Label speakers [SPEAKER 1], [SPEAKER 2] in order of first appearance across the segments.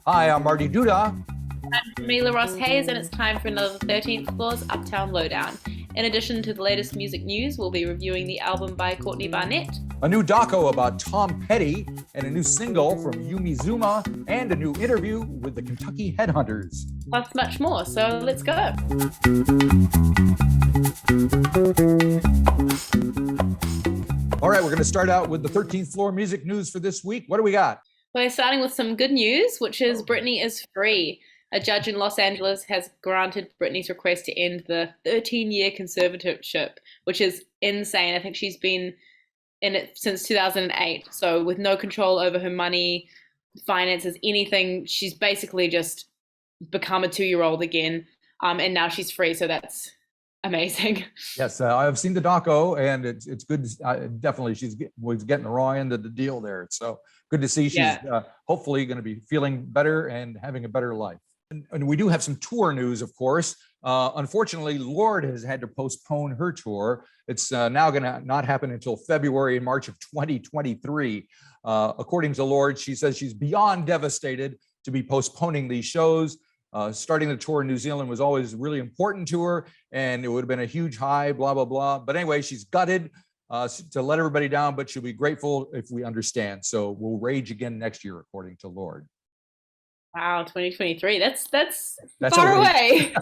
[SPEAKER 1] Hi, I'm Marty Duda.
[SPEAKER 2] I'm Jemilah Ross Hayes, and it's time for another 13th Floor's Uptown Lowdown. In addition to the latest music news, we'll be reviewing the album by Courtney Barnett,
[SPEAKER 1] A new doco about Tom Petty, and a new single from Yumi Zuma, and a new interview with the Kentucky Headhunters.
[SPEAKER 2] plus much more. So let's go.
[SPEAKER 1] All right, we're going to start out with the 13th Floor music news for this week. What do we got?
[SPEAKER 2] We're starting with some good news, which is Britney is free. A judge in Los Angeles has granted Britney's request to end the 13-year conservatorship, which is insane. I think she's been in it since 2008. So with no control over her money, finances, anything, she's basically just become a 2-year-old again. And now she's free. So that's amazing.
[SPEAKER 1] Yes, I've seen the doco, and it's good. Definitely, was getting the wrong end of the deal there. So good to see she's hopefully going to be feeling better and having a better life. And we do have some tour news, of course. Unfortunately, Lorde has had to postpone her tour. It's now going to not happen until February and March of 2023. According to Lorde, she says she's beyond devastated to be postponing these shows. Starting the tour in New Zealand was always really important to her, and it would have been a huge high, blah, blah, blah. But anyway, she's gutted to let everybody down, but she'll be grateful if we understand. So we'll rage again next year, according to Lorde.
[SPEAKER 2] Wow, 2023. That's far away.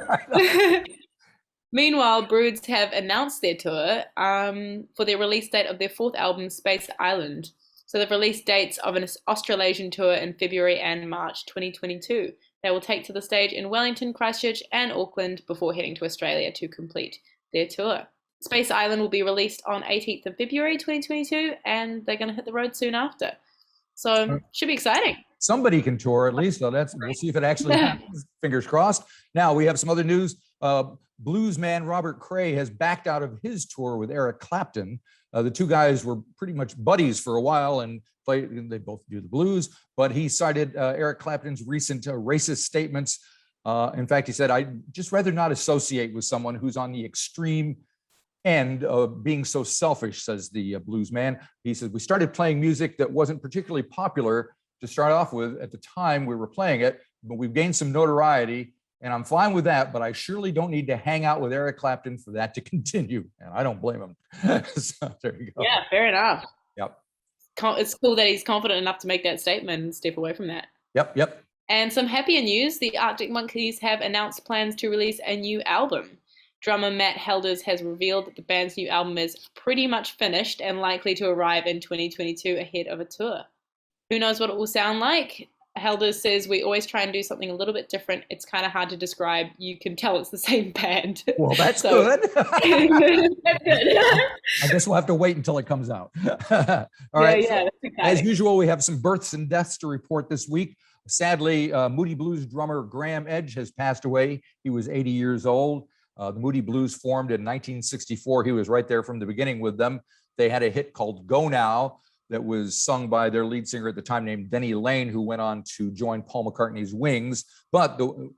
[SPEAKER 2] Meanwhile, Broods have announced their tour for their release date of their 4th album, Space Island. So they've released dates of an Australasian tour in February and March 2022. They will take to the stage in Wellington, Christchurch, and Auckland before heading to Australia to complete their tour. Space Island will be released on 18th of February 2022, and they're going to hit the road soon after. So should be exciting.
[SPEAKER 1] Somebody can tour at least, so we'll see if it actually happens. Fingers crossed. Now we have some other news. Blues man Robert Cray has backed out of his tour with Eric Clapton. The two guys were pretty much buddies for a while, and they both do the blues, but he cited Eric Clapton's recent racist statements. In fact, he said, "I'd just rather not associate with someone who's on the extreme end of being so selfish," says the blues man. He said, "We started playing music that wasn't particularly popular to start off with at the time we were playing it, but we've gained some notoriety, and I'm fine with that, but I surely don't need to hang out with Eric Clapton for that to continue." And I don't blame him. So there you go.
[SPEAKER 2] Yeah, fair enough.
[SPEAKER 1] Yep.
[SPEAKER 2] It's cool that he's confident enough to make that statement and step away from that.
[SPEAKER 1] Yep.
[SPEAKER 2] And some happier news, the Arctic Monkeys have announced plans to release a new album. Drummer Matt Helders has revealed that the band's new album is pretty much finished and likely to arrive in 2022 ahead of a tour. Who knows what it will sound like? Helders says, "We always try and do something a little bit different. It's kind of hard to describe. You can tell it's the same band."
[SPEAKER 1] Well, that's good.
[SPEAKER 2] That's good.
[SPEAKER 1] I guess we'll have to wait until it comes out. All right.
[SPEAKER 2] Yeah,
[SPEAKER 1] so, as usual, we have some births and deaths to report this week. Sadly, Moody Blues drummer Graham Edge has passed away. He was 80 years old. The Moody Blues formed in 1964. He was right there from the beginning with them. They had a hit called "Go Now" that was sung by their lead singer at the time named Denny Lane, who went on to join Paul McCartney's Wings. But the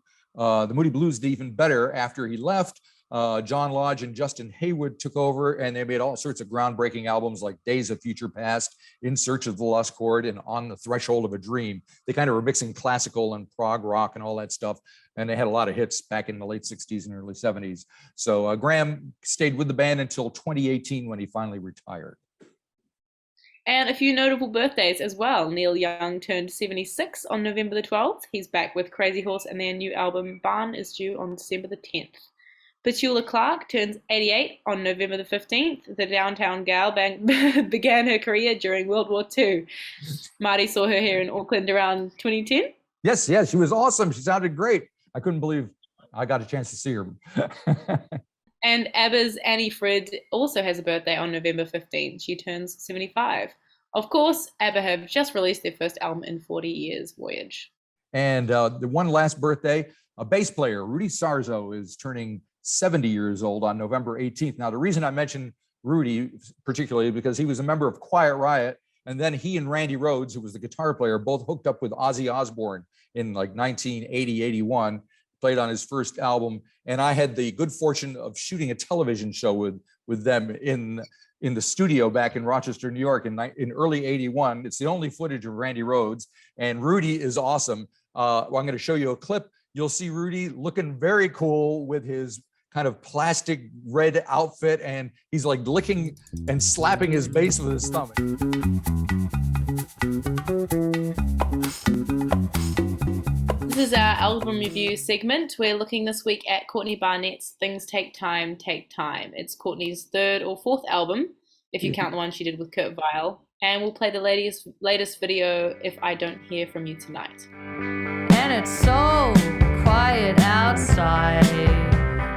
[SPEAKER 1] Moody Blues did even better after he left. John Lodge and Justin Haywood took over, and they made all sorts of groundbreaking albums like Days of Future Past, In Search of the Lost Chord, and On the Threshold of a Dream. They kind of were mixing classical and prog rock and all that stuff, and they had a lot of hits back in the late 60s and early 70s. So Graham stayed with the band until 2018 when he finally retired.
[SPEAKER 2] And a few notable birthdays as well. Neil Young turned 76 on November the 12th. He's back with Crazy Horse, and their new album Barn is due on December the 10th. Petula Clark turns 88 on November the 15th. The Downtown Gal began her career during World War II. Marty saw her here in Auckland around 2010.
[SPEAKER 1] Yes, she was awesome. She sounded great. I couldn't believe I got a chance to see her.
[SPEAKER 2] And ABBA's Annie Frid also has a birthday on November 15th. She turns 75. Of course, ABBA have just released their first album in 40 years, Voyage. And
[SPEAKER 1] the one last birthday, a bass player, Rudy Sarzo, is turning 70 years old on November 18th. Now, the reason I mentioned Rudy particularly because he was a member of Quiet Riot, and then he and Randy Rhoads, who was the guitar player, both hooked up with Ozzy Osbourne in like 1980, 81. Played on his first album, and I had the good fortune of shooting a television show with them in the studio back in Rochester, New York in early 81. It's the only footage of Randy Rhoads, and Rudy is awesome. Well, I'm going to show you a clip. You'll see Rudy looking very cool with his kind of plastic red outfit, and he's like licking and slapping his bass with his stomach.
[SPEAKER 2] This is our album review segment. We're looking this week at Courtney Barnett's Things Take Time, Take Time. It's Courtney's third or fourth album, if you count the one she did with Kurt Vile. And we'll play the latest video, If I Don't Hear From You Tonight.
[SPEAKER 3] And it's so quiet outside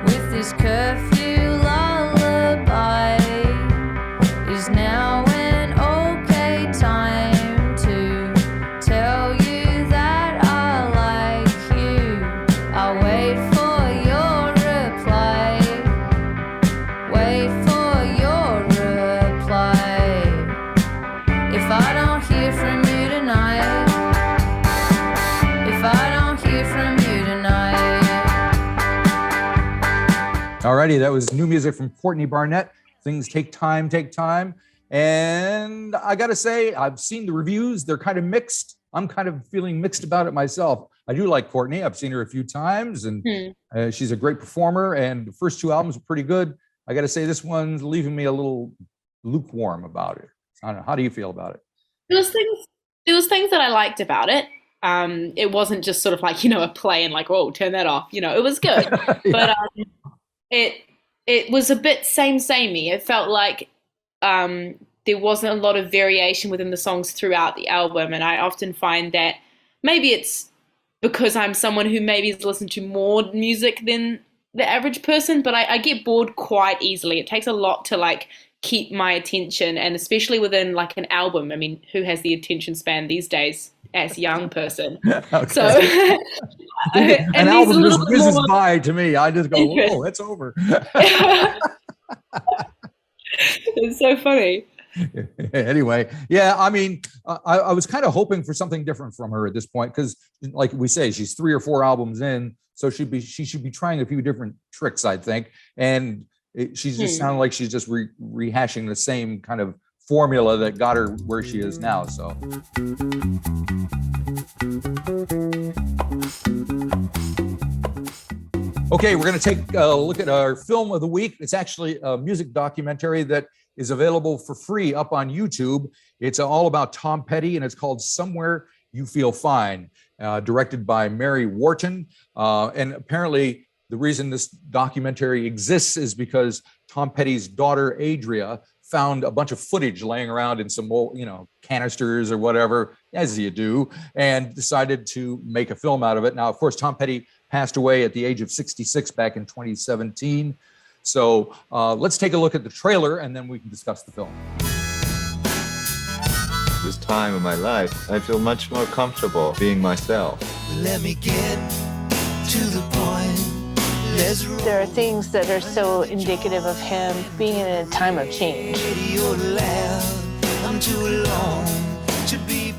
[SPEAKER 3] with this curfew lullaby. Is now an okay time to tell you that I like you? I'll wait for your reply. Wait for your reply. If I don't hear from you tonight, if I don't hear from you tonight.
[SPEAKER 1] Alrighty, that was new music from Courtney Barnett. Things Take Time, Take Time. And I got to say, I've seen the reviews. They're kind of mixed. I'm kind of feeling mixed about it myself. I do like Courtney. I've seen her a few times, and she's a great performer. And the first two albums are pretty good. I got to say, this one's leaving me a little lukewarm about it. I don't know. How do you feel about it?
[SPEAKER 2] There was things that I liked about it. It wasn't just sort of like, a play and like, oh, turn that off. It was good. Yeah. But it was a bit samey. It felt like there wasn't a lot of variation within the songs throughout the album. And I often find that maybe it's because I'm someone who maybe has listened to more music than the average person, but I get bored quite easily. It takes a lot to like keep my attention, and especially within like an album. I mean, who has the attention span these days as a young person? Okay. So
[SPEAKER 1] an album just whizzes by to me. I just go, whoa, it's over.
[SPEAKER 2] It's so funny.
[SPEAKER 1] Anyway, yeah, I mean, I was kind of hoping for something different from her at this point, because like we say, she's 3 or 4 albums in, so she should be trying a few different tricks, I think. And she's just sounded like she's just rehashing the same kind of formula that got her where she is now. So. Okay, we're going to take a look at our film of the week. It's actually a music documentary that is available for free up on YouTube. It's all about Tom Petty, and it's called Somewhere You Feel Fine, directed by Mary Wharton. And apparently the reason this documentary exists is because Tom Petty's daughter, Adria, found a bunch of footage laying around in some old, canisters or whatever, as you do, and decided to make a film out of it. Now, of course, Tom Petty passed away at the age of 66 back in 2017. So let's take a look at the trailer, and then we can discuss the film.
[SPEAKER 4] This time of my life, I feel much more comfortable being myself.
[SPEAKER 5] Let me get to the point.
[SPEAKER 6] There are things that are so indicative of him being in a time of change.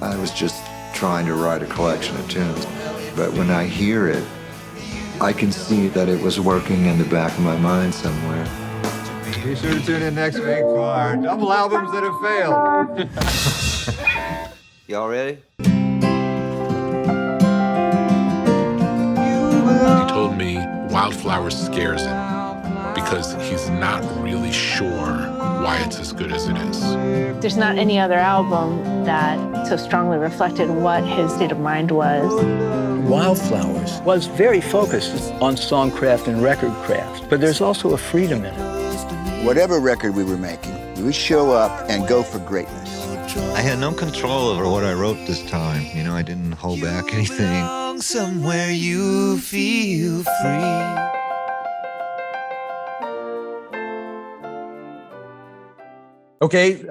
[SPEAKER 4] I was just trying to write a collection of tunes, but when I hear it, I can see that it was working in the back of my mind somewhere. Be sure to tune in next week for our double albums that have failed. Y'all ready?
[SPEAKER 7] He told me Wildflowers scares him because he's not really sure why it's as good as it is.
[SPEAKER 6] There's not any other album that so strongly reflected what his state of mind was.
[SPEAKER 8] Wildflowers was very focused on songcraft and record craft, but there's also a freedom in it.
[SPEAKER 9] Whatever record we were making, we would show up and go for greatness.
[SPEAKER 4] I had no control over what I wrote this time. I didn't hold back anything.
[SPEAKER 5] Somewhere you feel free.
[SPEAKER 1] Okay,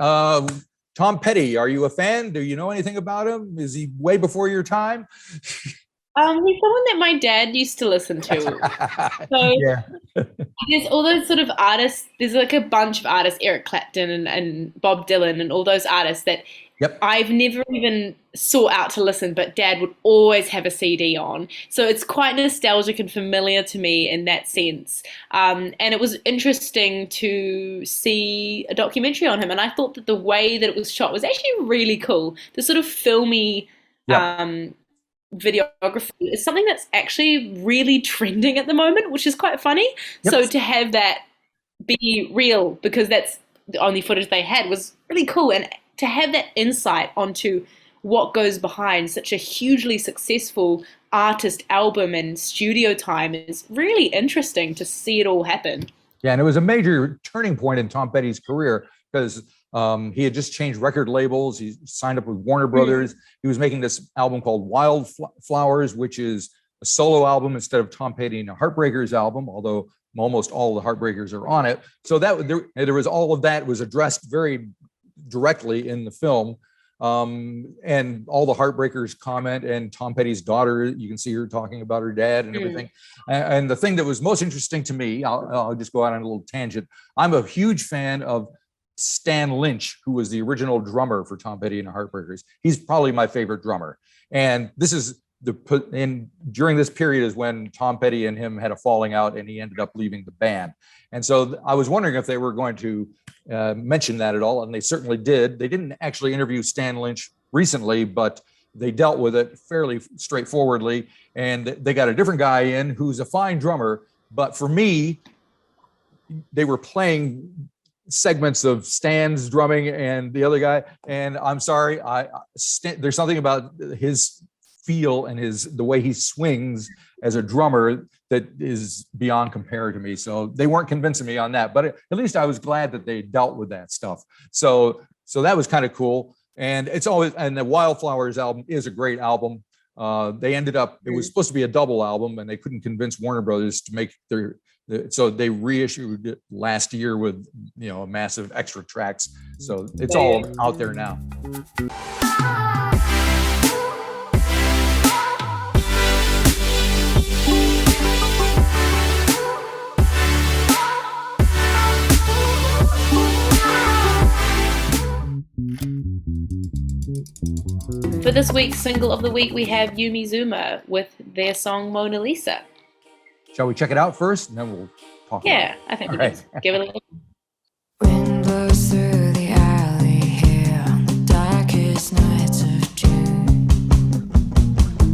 [SPEAKER 1] Tom Petty, are you a fan? Do you know anything about him? Is he way before your time?
[SPEAKER 2] He's someone that my dad used to listen to. So
[SPEAKER 1] yeah.
[SPEAKER 2] There's all those sort of artists. There's like a bunch of artists, Eric Clapton and Bob Dylan and all those artists that I've never even sought out to listen, but Dad would always have a CD on. So it's quite nostalgic and familiar to me in that sense. And it was interesting to see a documentary on him. And I thought that the way that it was shot was actually really cool. The sort of filmy videography is something that's actually really trending at the moment, which is quite funny.
[SPEAKER 1] Yep.
[SPEAKER 2] So to have that be real, because that's the only footage they had, was really cool. And to have that insight onto what goes behind such a hugely successful artist album and studio time is really interesting to see it all happen.
[SPEAKER 1] Yeah, and it was a major turning point in Tom Petty's career because he had just changed record labels. He signed up with Warner Brothers. He was making this album called Wildflowers, which is a solo album instead of Tom Petty and the Heartbreakers album, although almost all the Heartbreakers are on it. So that there was all of that was addressed very directly in the film. And all the Heartbreakers comment, and Tom Petty's daughter, you can see her talking about her dad and everything. And the thing that was most interesting to me, I'll just go out on a little tangent. I'm a huge fan of Stan Lynch, who was the original drummer for Tom Petty and the Heartbreakers. He's probably my favorite drummer. And this is during this period is when Tom Petty and him had a falling out, and he ended up leaving the band. And so I was wondering if they were going to mention that at all, and they certainly did. They didn't actually interview Stan Lynch recently, but they dealt with it fairly straightforwardly, and they got a different guy in who's a fine drummer. But for me, they were playing segments of Stan's drumming and the other guy, and I'm sorry, there's something about his feel and the way he swings as a drummer that is beyond compare to me. So they weren't convincing me on that, but at least I was glad that they dealt with that stuff. So that was kind of cool. And and the Wildflowers album is a great album. They ended up, it was supposed to be a double album, and they couldn't convince Warner Brothers to make so they reissued it last year with, a massive extra tracks. So it's all out there now.
[SPEAKER 2] For this week's single of the week, we have Yumi Zuma with their song Mona Lisa.
[SPEAKER 1] Shall we check it out first, and then we'll talk about it?
[SPEAKER 2] I think we can give it a look.
[SPEAKER 3] Wind blows through the alley here on the darkest nights of June.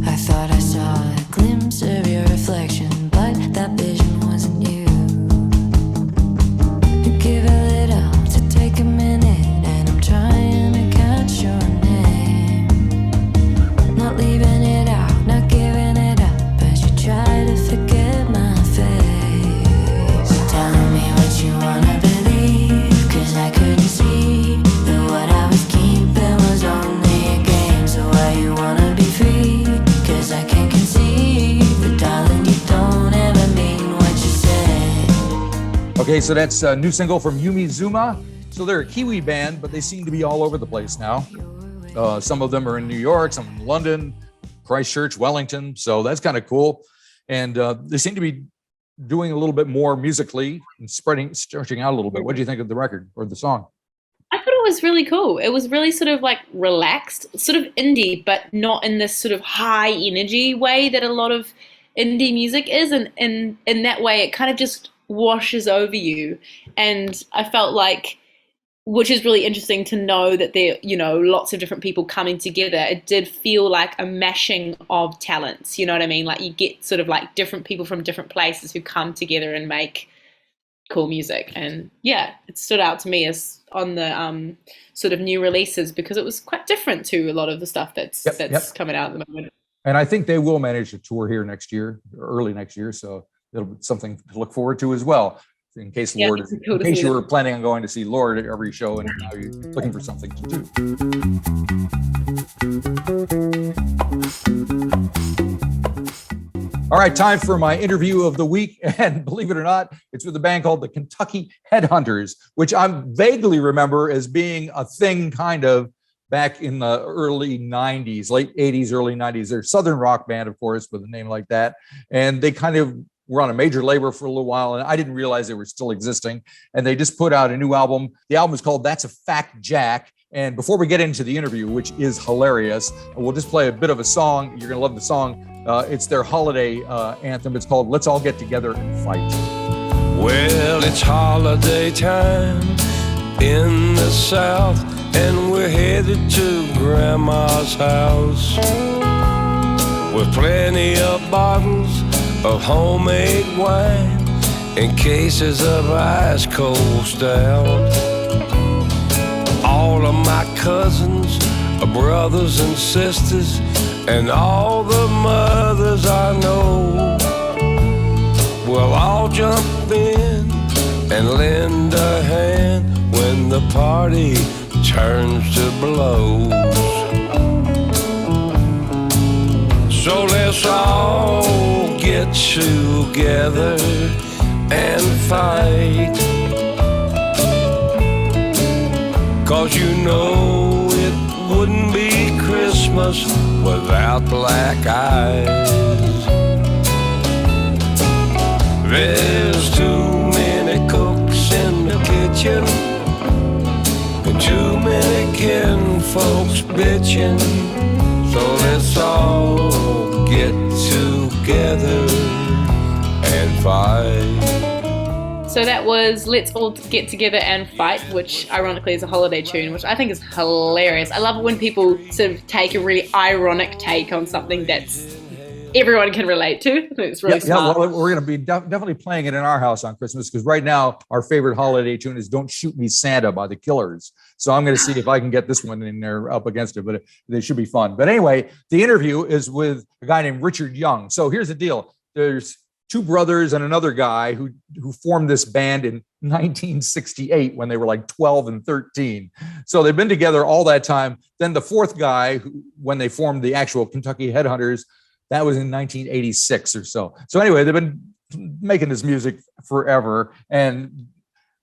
[SPEAKER 3] I thought I saw a glimpse of your reflection, but that vision wasn't you. You give a little to take a minute, and I'm trying to catch your name. Not leaving it out, not giving it up, as you try to forget my face. Tell me what you wanna believe, 'cause I couldn't see that what I was keeping was only a game. So why you wanna be free? 'Cause I can't conceive that, darling, you don't ever mean what you say.
[SPEAKER 1] Okay, so that's a new single from Yumi Zuma. So they're a Kiwi band, but they seem to be all over the place now. Some of them are in New York, some in London, Christchurch, Wellington. So that's kind of cool. And they seem to be doing a little bit more musically and stretching out a little bit. What do you think of the record or the song?
[SPEAKER 2] I thought it was really cool. It was really sort of like relaxed, sort of indie, but not in this sort of high energy way that a lot of indie music is. And in that way, it kind of just washes over you. And I felt like, which is really interesting to know that there, lots of different people coming together. It did feel like a mashing of talents. You know what I mean? Like you get sort of like different people from different places who come together and make cool music. And yeah, it stood out to me as on the sort of new releases, because it was quite different to a lot of the stuff that's coming out at the moment.
[SPEAKER 1] And I think they will manage to tour here next year, early next year. So it'll be something to look forward to as well. In case you were planning on going to see Lord at every show, and now you're looking for something to do. All right, time for my interview of the week. And believe it or not, it's with a band called the Kentucky Headhunters, which I vaguely remember as being a thing kind of back in the early 90s, late 80s, early 90s. They're a Southern rock band, of course, with a name like that. And they kind of were on a major label for a little while, and I didn't realize they were still existing. And they just put out a new album. The album is called That's a Fact, Jack. And before we get into the interview, which is hilarious, we'll just play a bit of a song. You're going to love the song. It's their holiday anthem. It's called Let's All Get Together and Fight.
[SPEAKER 5] Well, it's holiday time in the South, and we're headed to Grandma's house. with plenty of bottles of homemade wine and cases of ice cold stout. All of my cousins, brothers and sisters, and all the mothers I know will all jump in and lend a hand when the party turns to blows. So let's all get together and fight, 'cause you know it wouldn't be Christmas without black eyes. There's too many cooks in the kitchen and too many kin folks bitching. So let's all get together and fight.
[SPEAKER 2] So that was Let's All Get Together and Fight, which ironically is a holiday tune, which I think is hilarious. I love it when people sort of take a really ironic take on something that's everyone can relate to. It's really smart.
[SPEAKER 1] Well, we're going to be definitely playing it in our house on Christmas, because right now our favorite holiday tune is Don't Shoot Me Santa by the Killers. So I'm going to see if I can get this one in there up against it, but they should be fun. But anyway, the interview is with a guy named Richard Young. So here's the deal. There's two brothers and another guy who formed this band in 1968 when they were like 12 and 13. So they've been together all that time. Then the fourth guy, when they formed the actual Kentucky Headhunters, that was in 1986 or so. So anyway, they've been making this music forever, and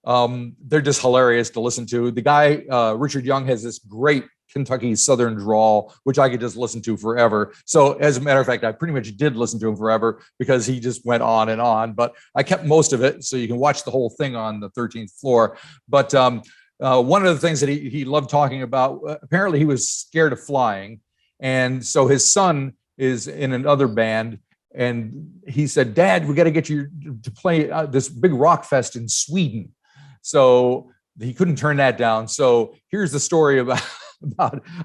[SPEAKER 1] they're just hilarious to listen to. The guy, Richard Young, has this great Kentucky Southern drawl, which I could just listen to forever. So as a matter of fact, I pretty much did listen to him forever because he just went on and on, but I kept most of it. So you can watch the whole thing on the 13th floor. But one of the things that he loved talking about, apparently he was scared of flying. And so his son is in another band. And he said, "Dad, we got to get you to play this big rock fest in Sweden." So he couldn't turn that down. So here's the story about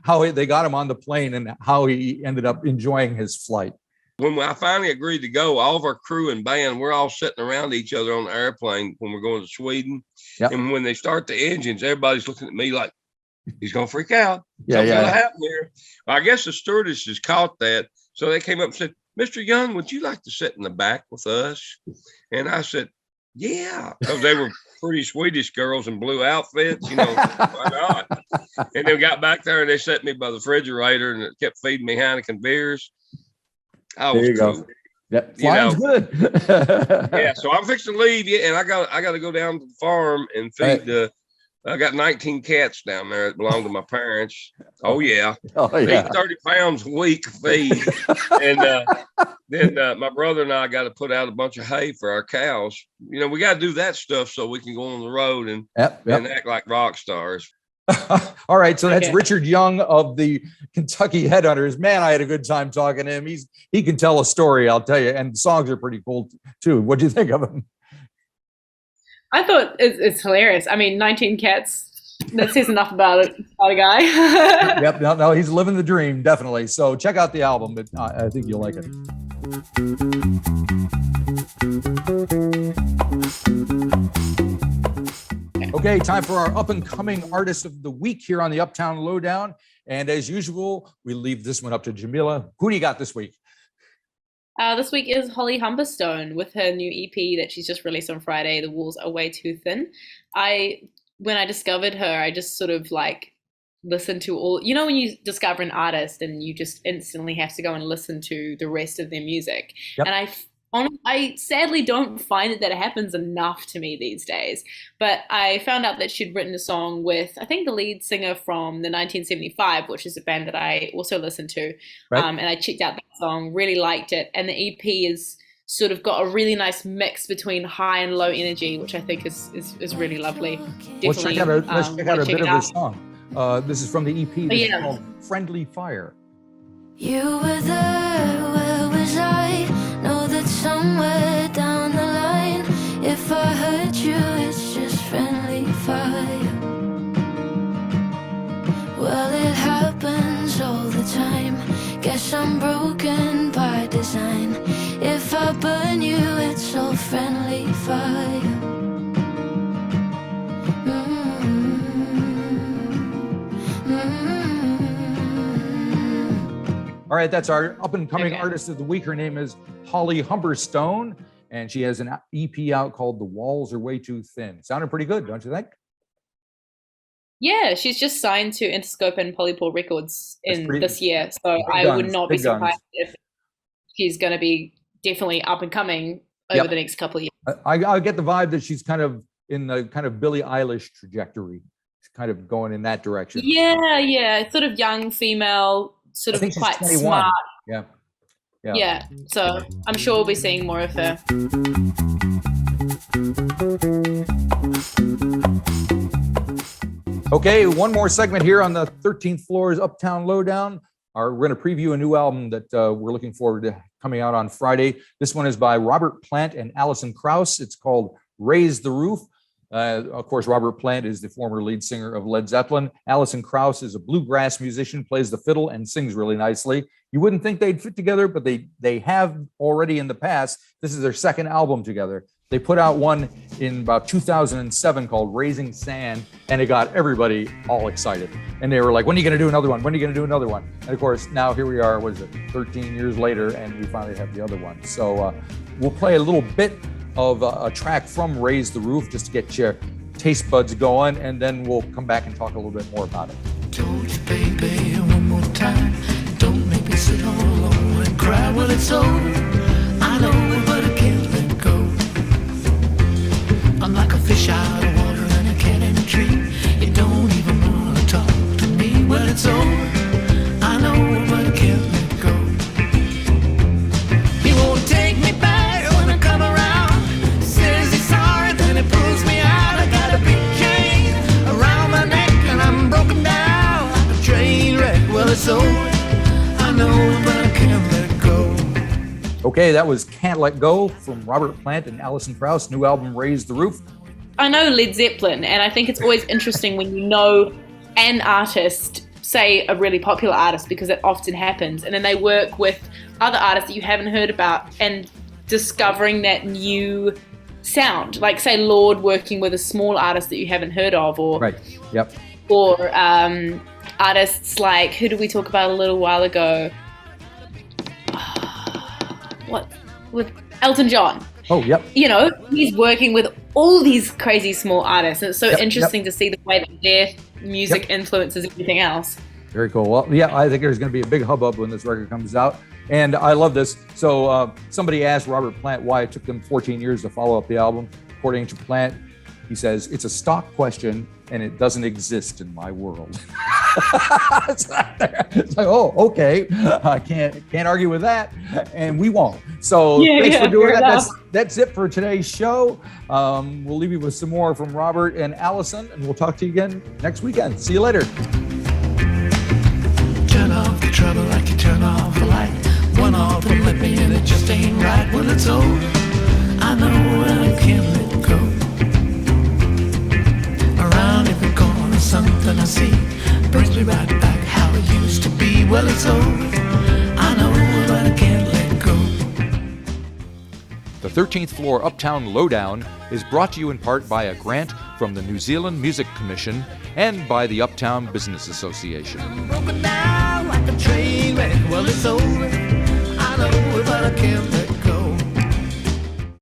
[SPEAKER 1] how they got him on the plane and how he ended up enjoying his flight.
[SPEAKER 10] When I finally agreed to go, all of our crew and band, we're all sitting around each other on the airplane when we're going to Sweden. Yep. And when they start the engines, everybody's looking at me like, he's going to freak out. Something's going to happen here. Well, I guess the stewardesses caught that. So they came up and said, "Mr. Young, would you like to sit in the back with us?" And I said, "Yeah," because they were pretty Swedish girls in blue outfits, why not? And they got back there and they set me by the refrigerator and it kept feeding me Heineken beers. There you go.
[SPEAKER 1] That flying's good.
[SPEAKER 10] Yeah, so I'm fixing to leave you, and I got to go down to the farm and feed I got 19 cats down there that belong to my parents. Oh yeah. 30 pounds a week feed. And then my brother and I got to put out a bunch of hay for our cows. We got to do that stuff so we can go on the road and act like rock stars.
[SPEAKER 1] All right, so that's Richard Young of the Kentucky Headhunters. Man, I had a good time talking to him. He can tell a story, I'll tell you, and the songs are pretty cool too. What do you think of him?
[SPEAKER 2] I thought it's hilarious. I mean, 19 cats, that says enough about it, about a guy.
[SPEAKER 1] Yep, no, he's living the dream, definitely. So check out the album. I think you'll like it. Okay, time for our up-and-coming artist of the week here on the Uptown Lowdown. And as usual, we leave this one up to Jemilah. Who do you got this week?
[SPEAKER 2] This week is Holly Humberstone with her new EP that she's just released on Friday, The Walls Are Way Too Thin. When I discovered her, I just sort of listened to all, when you discover an artist and you just instantly have to go and listen to the rest of their music. Yep. And I sadly don't find that it happens enough to me these days, but I found out that she'd written a song with, I think, the lead singer from the 1975, which is a band that I also listened to. Right. And I checked out that song, really liked it. And the EP is sort of got a really nice mix between high and low energy, which I think is really lovely. Definitely,
[SPEAKER 1] let's check out a bit of this song. This is from the EP. This is called Friendly Fire.
[SPEAKER 3] You were there, where was I? Know that somewhere down the line, if I hurt you, it's just friendly fire. Well, it happens all the time. Guess I'm broken by friendly fire.
[SPEAKER 1] All right, that's our up-and-coming artist of the week. Her name is Holly Humberstone, and she has an EP out called The Walls Are Way Too Thin. Sounded pretty good, don't you think?
[SPEAKER 2] Yeah, she's just signed to Interscope and Polypore Records this year, so I would not be surprised if she's going to be definitely up and coming over the next couple of years.
[SPEAKER 1] I get the vibe that she's kind of in the kind of Billie Eilish trajectory. She's kind of going in that direction.
[SPEAKER 2] Yeah, sort of young female, sort of quite smart. Yeah. So I'm sure we'll be seeing more of her.
[SPEAKER 1] Okay, one more segment here on the 13th Floor's Uptown Lowdown. We're going to preview a new album that we're looking forward to coming out on Friday. This one is by Robert Plant and Alison Kraus. It's called Raise the Roof. Of course, Robert Plant is the former lead singer of Led Zeppelin. Alison Kraus is a bluegrass musician, plays the fiddle, and sings really nicely. You wouldn't think they'd fit together, but they have already in the past. This is their second album together. They put out one in about 2007 called Raising Sand, and it got everybody all excited. And they were like, when are you going to do another one? When are you going to do another one? And of course, now here we are, 13 years later, and we finally have the other one. So we'll play a little bit of a track from Raise the Roof just to get your taste buds going, and then we'll come back and talk a little bit more about it.
[SPEAKER 11] Told you, baby, one more time, don't make me sit all alone and cry when it's over. I know it, but I can't let go. I'm like a fish out of water and a cat in a tree. You don't even want to talk to me when it's over. I know it, but I can't let go. He won't take me back when I come around. Says he's sorry, then he pulls me out. I got a big chain around my neck and I'm broken down like a train wreck. Well, it's over. I know it, but I can't let go.
[SPEAKER 1] Okay, that was Can't Let Go from Robert Plant and Alison Kraus, new album Raise the Roof.
[SPEAKER 2] I know Led Zeppelin, and I think it's always interesting when you know an artist, say a really popular artist, because it often happens, and then they work with other artists that you haven't heard about and discovering that new sound. Like, say, Lorde working with a small artist that you haven't heard of, or
[SPEAKER 1] right, yep,
[SPEAKER 2] or artists like, who did we talk about a little while ago? What, with Elton John?
[SPEAKER 1] Oh, yep.
[SPEAKER 2] You know, he's working with all these crazy small artists, and it's so interesting to see the way that their music influences everything else.
[SPEAKER 1] Very cool. Well, yeah, I think there's going to be a big hubbub when this record comes out, and I love this. So somebody asked Robert Plant why it took them 14 years to follow up the album. According to Plant, he says, it's a stock question, and it doesn't exist in my world. It's like, oh, okay. I can't argue with that, and we won't. So thanks for doing that. That's it for today's show. We'll leave you with some more from Robert and Allison, and we'll talk to you again next weekend. See you later.
[SPEAKER 11] Turn off the trouble like you turn off the light. One off and let me in, it just ain't right. When it's over, I know I can't let go. Around every corner, something I see brings me right back how it used to be. Well, it's over, I know, but I can't let go.
[SPEAKER 1] The 13th Floor Uptown Lowdown is brought to you in part by a grant from the New Zealand Music Commission and by the Uptown Business Association.
[SPEAKER 11] I'm broken down like a train wreck. Well, it's over, I know, but I can't